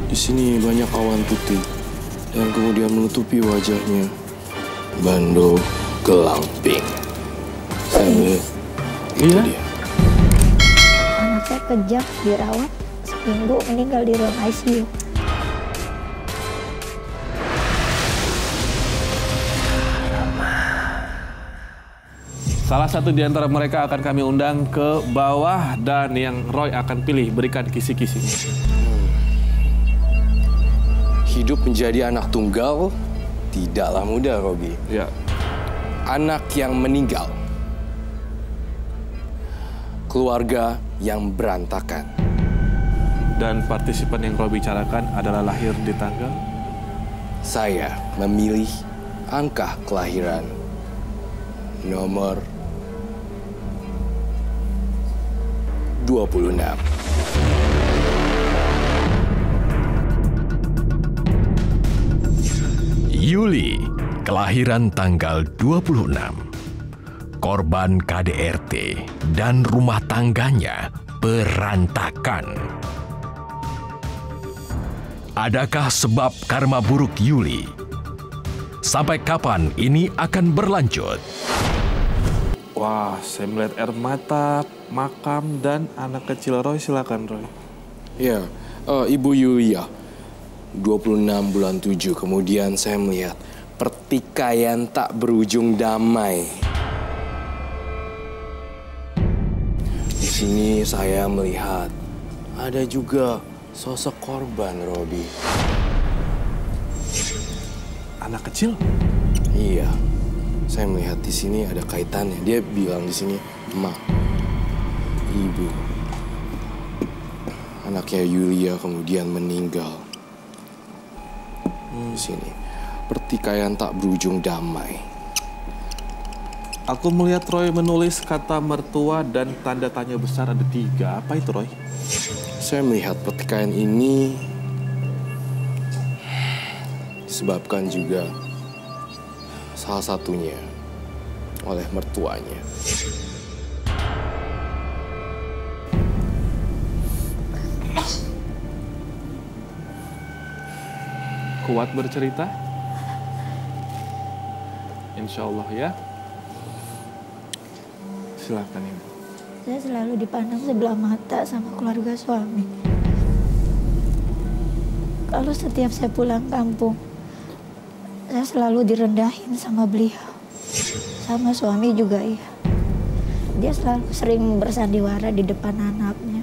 Di sini banyak awan putih yang kemudian menutupi wajahnya. Bando gelang pink. Saya melihat itu dia. Anak saya kejang, dirawat seminggu, meninggal di ruang ICU. Salah satu di antara mereka akan kami undang ke bawah dan yang Roy akan pilih berikan kisi-kisi. Hidup menjadi anak tunggal tidaklah mudah, Robi. Ya. Anak yang meninggal. Keluarga yang berantakan. Dan partisipan yang Roy bicarakan adalah lahir di tanggal. Saya memilih angka kelahiran nomor 26. Yuli, kelahiran tanggal 26. Korban KDRT dan rumah tangganya berantakan. Adakah sebab karma buruk Yuli? Sampai kapan ini akan berlanjut? Wah, saya melihat air mata, makam, dan anak kecil Roy. Silakan, Roy. Ya, Ibu Yulia, 26 bulan 7. Kemudian saya melihat pertikaian tak berujung damai. Di sini saya melihat ada juga sosok korban, Robi. Anak kecil? Iya. Saya melihat di sini ada kaitannya. Dia bilang di sini, "Ma, ibu." Anaknya Yulia kemudian meninggal. Di sini pertikaian tak berujung damai. Aku melihat Roy menulis kata mertua dan tanda tanya besar ada 3. Apa itu, Roy? Saya melihat pertikaian ini disebabkan juga salah satunya oleh mertuanya. Kuat bercerita? Insya Allah ya. Silakan Ibu. Saya selalu dipandang sebelah mata sama keluarga suami. Kalau setiap saya pulang kampung, saya selalu direndahin sama beliau. Sama suami juga iya. Dia selalu sering bersandiwara di depan anaknya.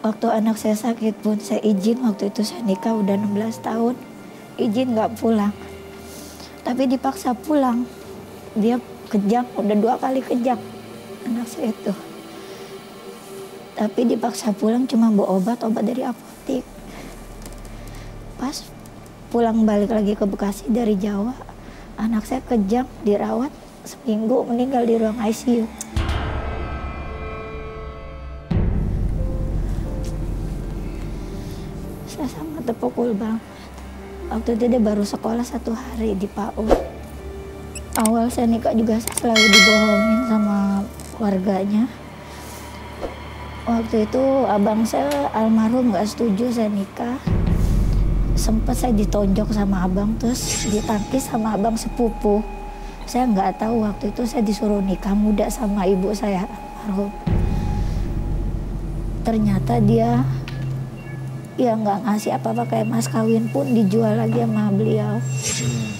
Waktu anak saya sakit pun saya izin, waktu itu saya nikah udah 16 tahun. Izin nggak pulang. Tapi dipaksa pulang. Dia kejang, udah 2 kali kejang anak saya itu. Tapi dipaksa pulang cuma bawa obat dari apotik. Pas pulang balik lagi ke Bekasi dari Jawa, anak saya kejang, dirawat seminggu, meninggal di ruang ICU. Saya sangat terpukul banget. Waktu itu dia baru sekolah 1 hari di PAUD. Awal saya nikah juga saya selalu dibohongin sama keluarganya. Waktu itu abang saya almarhum nggak setuju saya nikah. Sempat saya ditonjok sama abang, terus ditangkis sama abang sepupu. Saya nggak tahu waktu itu saya disuruh nikah muda sama ibu saya almarhum. Ternyata dia ya nggak ngasih apa-apa, kayak mas kawin pun dijual lagi sama beliau.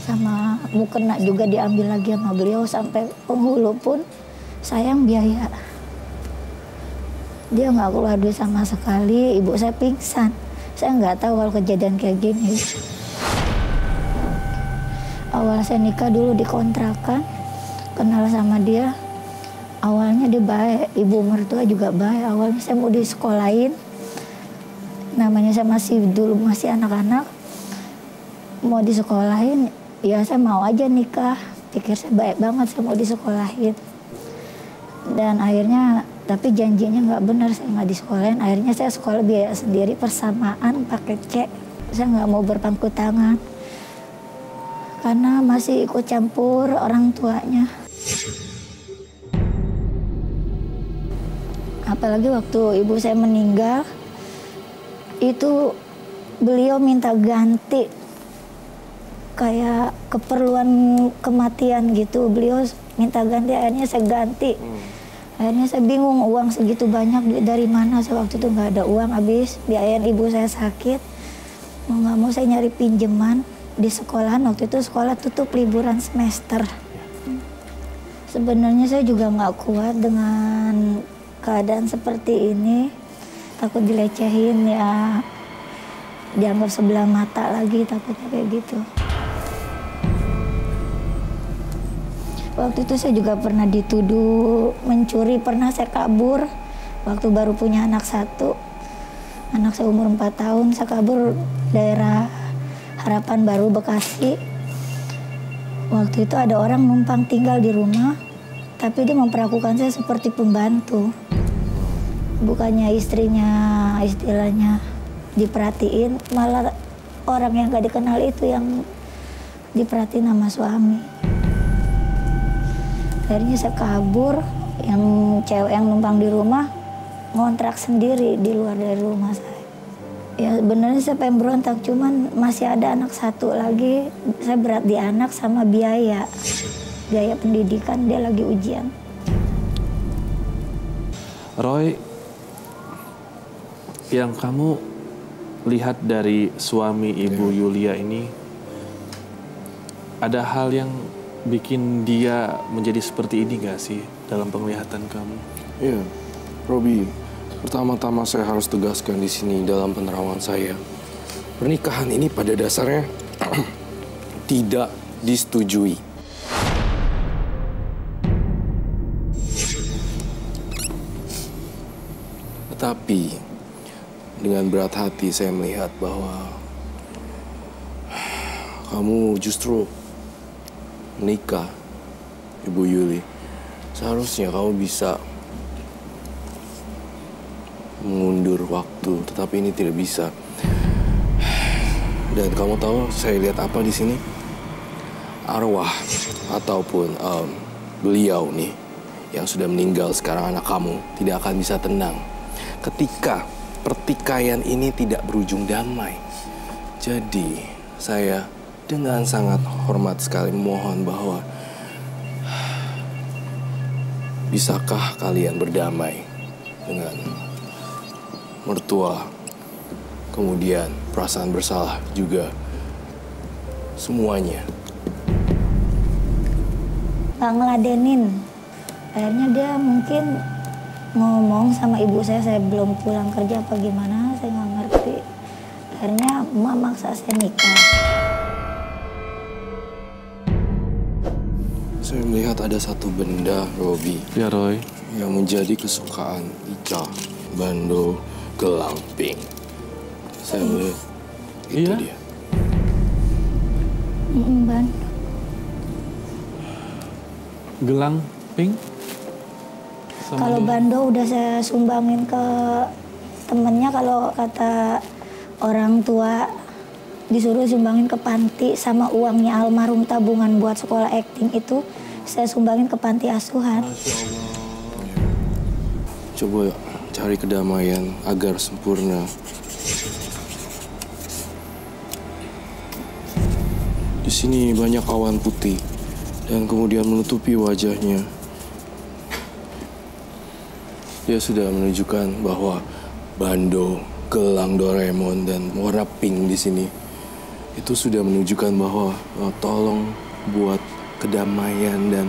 Sama mukena juga diambil lagi sama beliau, sampai penghulu pun sayang biaya. Dia nggak keluar duit sama sekali, ibu saya pingsan. Saya nggak tahu kalau kejadian kayak gini. Awal saya nikah dulu di kontrakan, kenal sama dia. Awalnya dia baik, ibu mertua juga baik. Awalnya saya mau disekolahin, namanya saya dulu masih anak-anak, mau disekolahin, ya saya mau aja nikah. Pikir saya baik banget, saya mau disekolahin. Dan akhirnya, tapi janjinya nggak benar, saya nggak disekolahin. Akhirnya saya sekolah biaya sendiri, persamaan pakai cek. Saya nggak mau berpangku tangan karena masih ikut campur orang tuanya. Apalagi waktu ibu saya meninggal, Itu beliau minta ganti kayak keperluan kematian gitu. Beliau minta ganti, akhirnya saya ganti. Akhirnya saya bingung, uang segitu banyak duit dari mana. Saya waktu itu nggak ada uang, habis biayain ibu saya sakit. Mau nggak mau saya nyari pinjaman di sekolahan. Waktu itu sekolah tutup liburan semester. Sebenarnya saya juga nggak kuat dengan keadaan seperti ini. Takut dilecehin ya, dianggap sebelah mata lagi, takutnya kayak gitu. Waktu itu saya juga pernah dituduh mencuri, pernah saya kabur waktu baru punya anak satu. Anak saya umur 4 tahun, saya kabur daerah Harapan Baru, Bekasi. Waktu itu ada orang numpang tinggal di rumah, tapi dia memperlakukan saya seperti pembantu. Bukannya istrinya istilahnya diperhatiin, malah orang yang gak dikenal itu yang diperhatiin sama suami. Akhirnya saya kabur, yang cewek yang numpang di rumah ngontrak sendiri di luar dari rumah saya. Ya sebenarnya saya pengen berontak, cuman masih ada anak satu lagi. Saya berat di anak sama biaya pendidikan, dia lagi ujian. Roy, yang kamu lihat dari suami Ibu Yulia ini, ada hal yang bikin dia menjadi seperti ini gak sih dalam penglihatan kamu? Iya, Robi. Pertama-tama saya harus tegaskan di sini dalam penerawangan saya. Pernikahan ini pada dasarnya tidak disetujui. Tetapi dengan berat hati saya melihat bahwa kamu justru menikah, Ibu Yuli. Seharusnya kamu bisa mengundur waktu, tetapi ini tidak bisa. Dan kamu tahu saya lihat apa di sini? Arwah ataupun beliau nih yang sudah meninggal sekarang, anak kamu, tidak akan bisa tenang ketika pertikaian ini tidak berujung damai. Jadi saya dengan sangat hormat sekali mohon bahwa bisakah kalian berdamai dengan mertua, kemudian perasaan bersalah juga, semuanya. Nggak ngeladenin. Akhirnya dia mungkin ngomong sama ibu saya belum pulang kerja apa gimana, saya nggak ngerti. Akhirnya emak maksa saya nikah. Saya melihat ada satu benda, Robi. Ya, Roy. Yang menjadi kesukaan Ica, bando gelang pink. Saya melihat itu Iya? dia. Ban. Gelang pink? Sama Kalau dia. bando udah saya sumbangin ke temennya, kalau kata orang tua disuruh sumbangin ke panti, sama uangnya almarhum tabungan buat sekolah akting itu saya sumbangin ke panti asuhan. Coba cari kedamaian agar sempurna. Di sini banyak awan putih dan kemudian menutupi wajahnya. Dia sudah menunjukkan bahwa bando, gelang Doraemon dan warna pink di sini itu sudah menunjukkan bahwa tolong buat kedamaian dan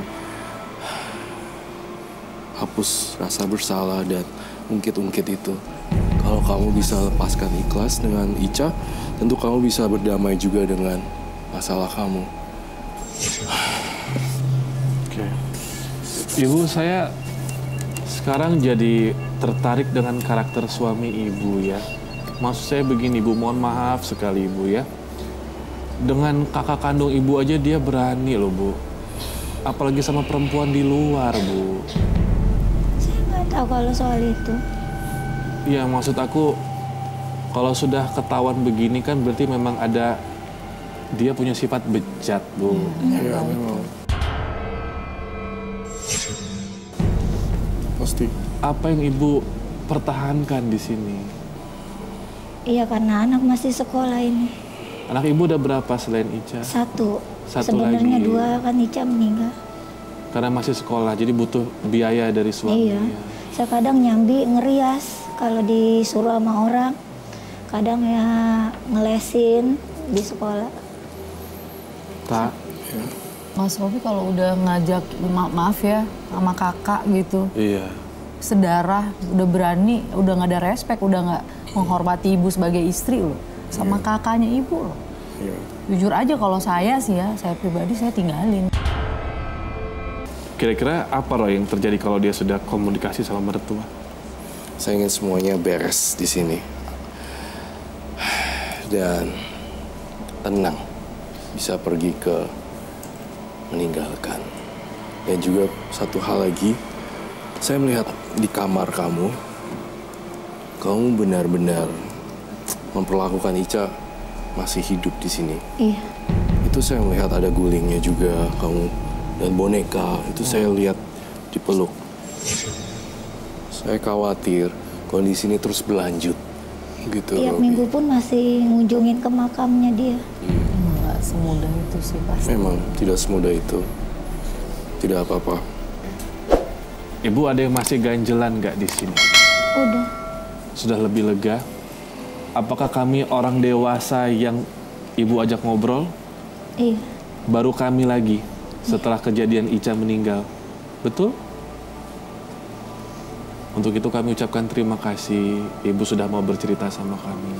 hapus rasa bersalah dan ungkit-ungkit itu. Kalau kamu bisa lepaskan ikhlas dengan Ica, tentu kamu bisa berdamai juga dengan masalah kamu. Oke. Ibu, saya sekarang jadi tertarik dengan karakter suami ibu ya. Maksud saya begini, Bu, mohon maaf sekali Ibu ya. Dengan kakak kandung ibu aja dia berani loh, Bu. Apalagi sama perempuan di luar, Bu. Saya nggak tahu kalau soal itu. Iya, maksud aku kalau sudah ketahuan begini kan berarti memang ada, dia punya sifat bejat, Bu. Ya, memang. Pasti. Apa yang Ibu pertahankan di sini? Iya, karena anak masih sekolah ini. Anak ibu udah berapa selain Ica? Satu lagi. Sebenarnya 2 kan Ica meninggal. Karena masih sekolah, jadi butuh biaya dari suami. Iya. Saya kadang nyambi ngerias kalau disuruh sama orang. Kadang ya ngelesin di sekolah. Tak. Mas Robi kalau udah ngajak, maaf ya, sama kakak gitu, Iya. sedarah, udah berani, udah nggak ada respect, udah nggak menghormati ibu sebagai istri loh, sama kakaknya ibu loh. Iya. Jujur aja kalau saya sih ya, saya pribadi saya tinggalin. Kira-kira apa Roy yang terjadi kalau dia sudah komunikasi sama mertua? Saya ingin semuanya beres di sini. Dan tenang, bisa pergi ke meninggalkan. Dan juga satu hal lagi, saya melihat di kamar kamu benar-benar memperlakukan Ica masih hidup di sini. Iya. Itu saya melihat ada gulingnya juga kamu, dan boneka itu saya lihat dipeluk. Saya khawatir kondisi ini terus berlanjut gitu. Tiap Robi. minggu pun masih ngunjungin ke makamnya dia. Nggak semudah itu sih pasti. Memang tidak semudah itu. Tidak apa-apa. Ibu ada yang masih ganjelan nggak di sini? Udah. Sudah lebih lega? Apakah kami orang dewasa yang ibu ajak ngobrol? Iya. Baru kami lagi setelah kejadian Ica meninggal. Betul? Untuk itu kami ucapkan terima kasih ibu sudah mau bercerita sama kami.